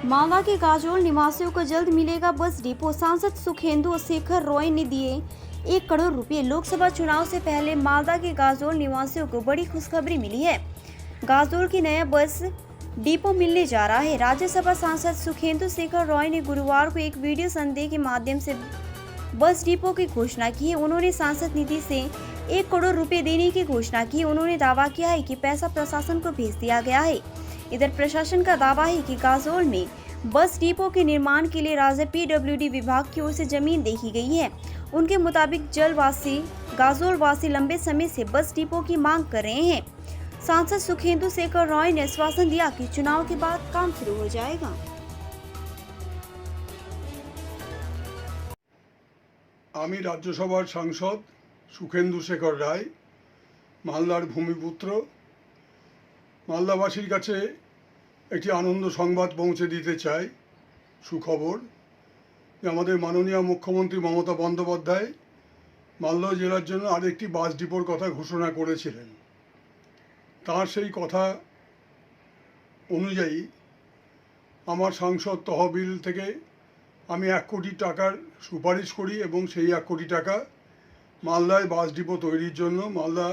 मालदा के गाजोल निवासियों को जल्द मिलेगा बस डिपो। सांसद सुखेंदु शेखर रॉय ने दिए 1 करोड़ रुपए। लोकसभा चुनाव से पहले मालदा के गाजोल निवासियों को बड़ी खुशखबरी मिली है। गाजोल की नया बस डिपो मिलने जा रहा है। राज्यसभा सांसद सुखेंदु शेखर रॉय ने गुरुवार को एक वीडियो संदेश के माध्यम से बस डिपो की घोषणा की है। उन्होंने सांसद निधि से 1 करोड़ रुपए देने की घोषणा की। उन्होंने दावा किया है कि पैसा प्रशासन को भेज दिया गया है। इधर प्रशासन का दावा है कि गाजोल में बस डिपो के निर्माण के लिए राज्य PWD विभाग की ओर से जमीन देखी गई है। उनके मुताबिक गाजोल वासी लंबे समय से बस डिपो की मांग कर रहे हैं। सांसद सुखेंदु शेखर रॉय ने आश्वासन दिया कि चुनाव के बाद काम शुरू हो जाएगा। আমি রাজ্যসভার সাংসদ সুখেন্দু শেখর রায়, মালদার ভূমিপুত্র। মালদাবাসীর কাছে একটি আনন্দ সংবাদ পৌঁছে দিতে চাই। সুখবর যে আমাদের মাননীয় মুখ্যমন্ত্রী মমতা বন্দ্যোপাধ্যায় মালদা জেলার জন্য আরেকটি বাস ডিপোর কথা ঘোষণা করেছিলেন। তার সেই কথা অনুযায়ী আমার সাংসদ তহবিল থেকে আমি 1 কোটি টাকার সুপারিশ করি এবং সেই 1 কোটি টাকা মালদায় বাস ডিপো তৈরির জন্য মালদা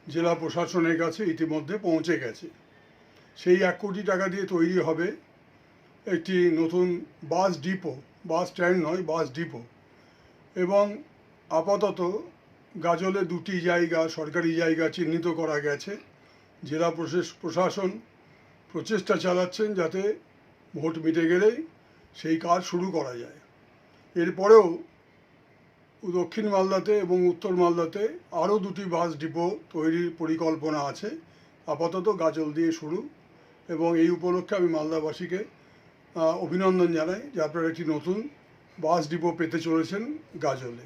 জেলা প্রশাসনের কাছে ইতিমধ্যে পৌঁছে গেছে। সেই 1 কোটি টাকা দিয়ে তৈরি হবে একটি নতুন বাস ডিপো, বাস স্ট্যান্ড নয়, বাস ডিপো। এবং আপাতত গাজলে 2টি জায়গা, সরকারি জায়গা চিহ্নিত করা গেছে। জেলা প্রশাসন প্রচেষ্টা চালাচ্ছেন যাতে ভোট মিটে গেলেই সেই কাজ শুরু করা যায়। এরপরেও দক্ষিণ মালদাতে এবং উত্তর মালদাতে আরও 2টি বাস ডিপো তৈরির পরিকল্পনা আছে। আপাতত গাজল দিয়ে শুরু, এবং এই উপলক্ষে আমি মালদাবাসীকে অভিনন্দন জানাই যে আপনারা একটি নতুন বাস ডিপো পেতে চলেছেন গাজলে।